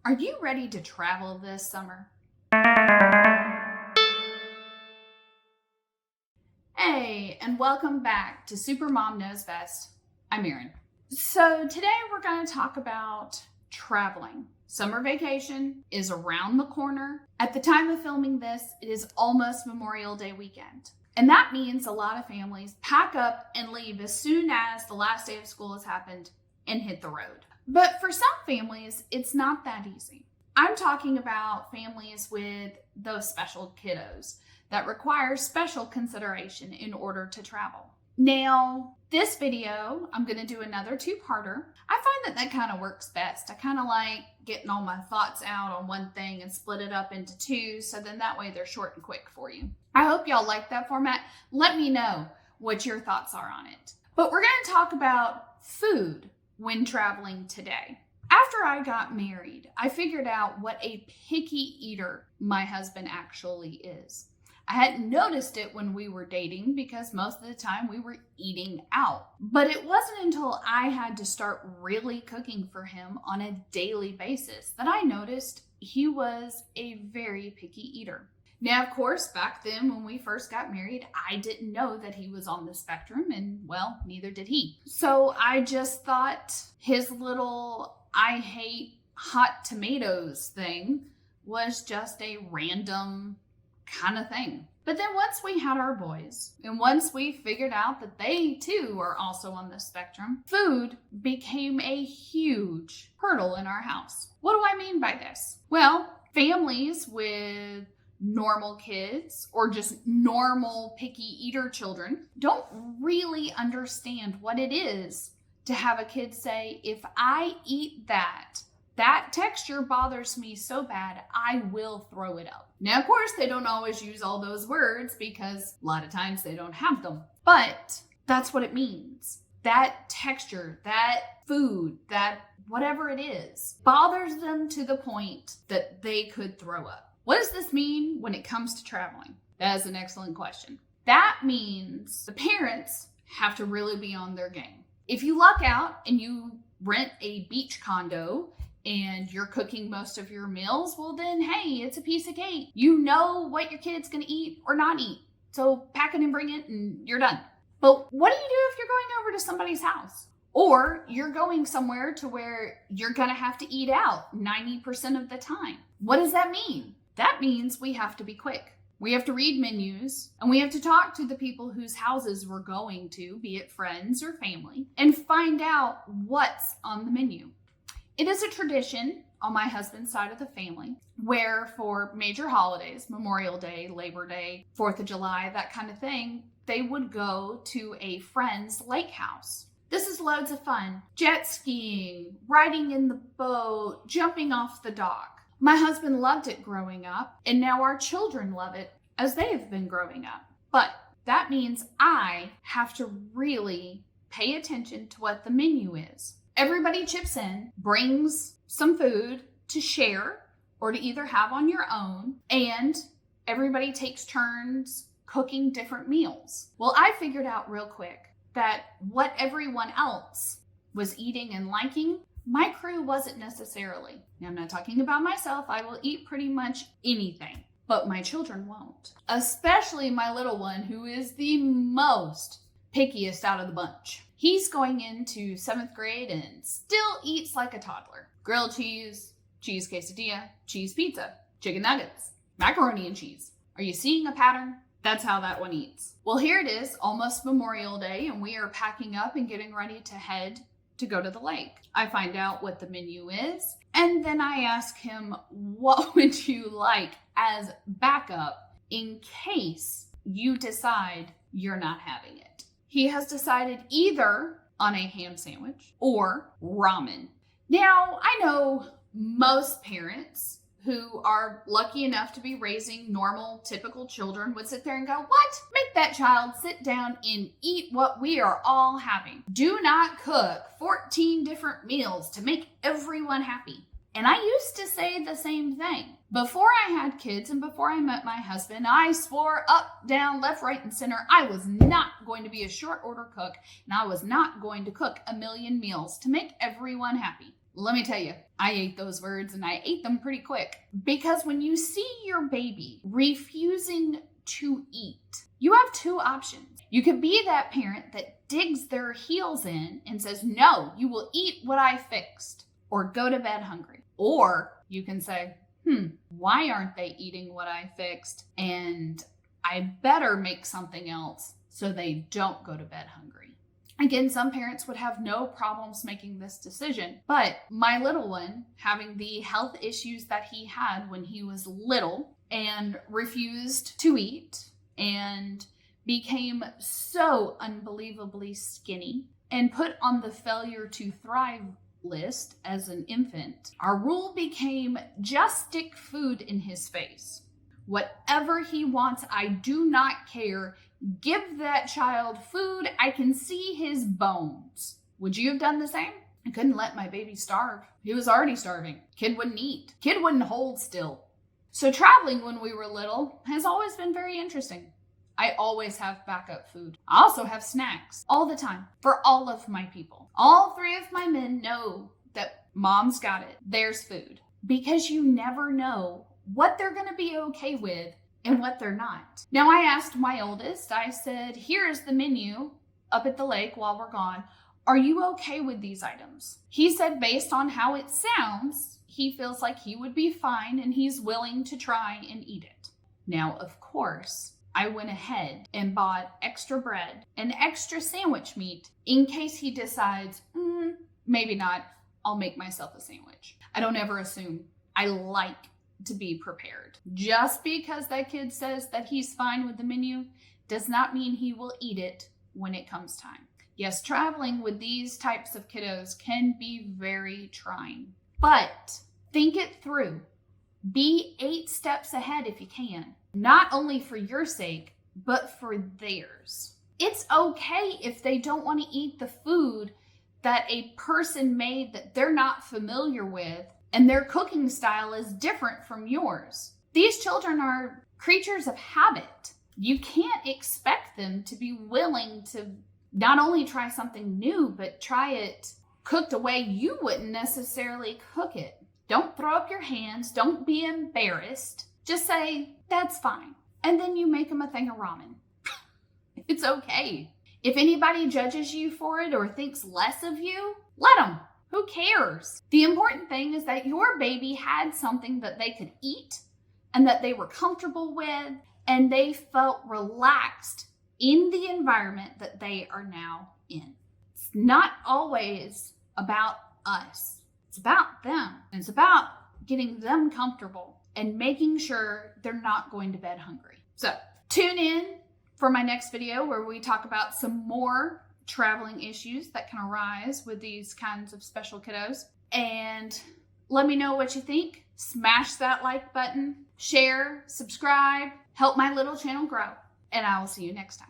Are you ready to travel this summer? Hey, and welcome back to Super Mom Knows Best. I'm Erin. So today we're going to talk about traveling. Summer vacation is around the corner. At the time of filming this, it is almost Memorial Day weekend. And that means a lot of families pack up and leave as soon as the last day of school has happened and hit the road. But for some families, it's not that easy. I'm talking about families with those special kiddos that require special consideration in order to travel. Now, this video, I'm going to do another two-parter. I find that kind of works best. I kind of like getting all my thoughts out on one thing and split it up into two, so then that way they're short and quick for you. I hope y'all like that format. Let me know what your thoughts are on it. But we're going to talk about food when traveling today. After I got married, I figured out what a picky eater my husband actually is. I hadn't noticed it when we were dating because most of the time we were eating out. But it wasn't until I had to start really cooking for him on a daily basis that I noticed he was a very picky eater. Now, of course, back then when we first got married, I didn't know that he was on the spectrum, and well, neither did he. So I just thought his little I hate hot tomatoes thing was just a random kind of thing. But then once we had our boys, and once we figured out that they too are also on the spectrum, food became a huge hurdle in our house. What do I mean by this? Well, families with normal kids or just normal picky eater children don't really understand what it is to have a kid say, if I eat that texture bothers me so bad, I will throw it up. Now, of course, they don't always use all those words because a lot of times they don't have them, but that's what it means. That texture, that food, that whatever it is, bothers them to the point that they could throw up. What does this mean when it comes to traveling? That is an excellent question. That means the parents have to really be on their game. If you luck out and you rent a beach condo and you're cooking most of your meals, well then, hey, it's a piece of cake. You know what your kid's gonna eat or not eat. So pack it and bring it and you're done. But what do you do if you're going over to somebody's house? Or you're going somewhere to where you're gonna have to eat out 90% of the time. What does that mean? That means we have to be quick. We have to read menus, and we have to talk to the people whose houses we're going to, be it friends or family, and find out what's on the menu. It is a tradition on my husband's side of the family where for major holidays, Memorial Day, Labor Day, 4th of July, that kind of thing, they would go to a friend's lake house. This is loads of fun. Jet skiing, riding in the boat, jumping off the dock. My husband loved it growing up, and now our children love it as they have been growing up. But that means I have to really pay attention to what the menu is. Everybody chips in, brings some food to share or to either have on your own, and everybody takes turns cooking different meals. Well, I figured out real quick that what everyone else was eating and liking, my crew wasn't necessarily. Now, I'm not talking about myself. I will eat pretty much anything, but my children won't. Especially my little one, who is the most pickiest out of the bunch. He's going into 7th grade and still eats like a toddler. Grilled cheese, cheese quesadilla, cheese pizza, chicken nuggets, macaroni and cheese. Are you seeing a pattern? That's how that one eats. Well, here it is, almost Memorial Day, and we are packing up and getting ready to head to go to the lake. I find out what the menu is, and then I ask him, what would you like as backup in case you decide you're not having it? He has decided either on a ham sandwich or ramen. Now, I know most parents who are lucky enough to be raising normal, typical children would sit there and go, what? Make that child sit down and eat what we are all having. Do not cook 14 different meals to make everyone happy. And I used to say the same thing. Before I had kids and before I met my husband, I swore up, down, left, right, and center I was not going to be a short order cook, and I was not going to cook a million meals to make everyone happy. let me tell you, I ate those words and I ate them pretty quick. Because when you see your baby refusing to eat, you have two options. You could be that parent that digs their heels in and says, no, you will eat what I fixed, or go to bed hungry. Or you can say, why aren't they eating what I fixed? And I better make something else so they don't go to bed hungry. Again, some parents would have no problems making this decision, but my little one, having the health issues that he had when he was little and refused to eat and became so unbelievably skinny and put on the failure to thrive list as an infant, our rule became just stick food in his face. Whatever he wants, I do not care. Give that child food. I can see his bones. Would you have done the same? I couldn't let my baby starve. He was already starving. Kid wouldn't eat. Kid wouldn't hold still. So traveling when we were little has always been very interesting. I always have backup food. I also have snacks all the time for all of my people. All three of my men know that mom's got it. There's food. Because you never know what they're going to be okay with and what they're not. Now, I asked my oldest, I said, here's the menu up at the lake while we're gone. Are you okay with these items? He said, based on how it sounds, he feels like he would be fine and he's willing to try and eat it. Now, of course, I went ahead and bought extra bread and extra sandwich meat in case he decides, maybe not, I'll make myself a sandwich. I don't ever assume. I like to be prepared. Just because that kid says that he's fine with the menu does not mean he will eat it when it comes time. Yes, traveling with these types of kiddos can be very trying, but think it through. Be 8 steps ahead if you can, not only for your sake, but for theirs. It's okay if they don't want to eat the food that a person made that they're not familiar with and their cooking style is different from yours. These children are creatures of habit. You can't expect them to be willing to not only try something new, but try it cooked a way you wouldn't necessarily cook it. Don't throw up your hands. Don't be embarrassed. Just say, that's fine. And then you make them a thing of ramen. It's okay. If anybody judges you for it or thinks less of you, let them. Who cares? The important thing is that your baby had something that they could eat and that they were comfortable with and they felt relaxed in the environment that they are now in. It's not always about us. It's about them. And it's about getting them comfortable and making sure they're not going to bed hungry. So tune in for my next video where we talk about some more traveling issues that can arise with these kinds of special kiddos. And let me know what you think. Smash that like button, share, subscribe, help my little channel grow. And I will see you next time.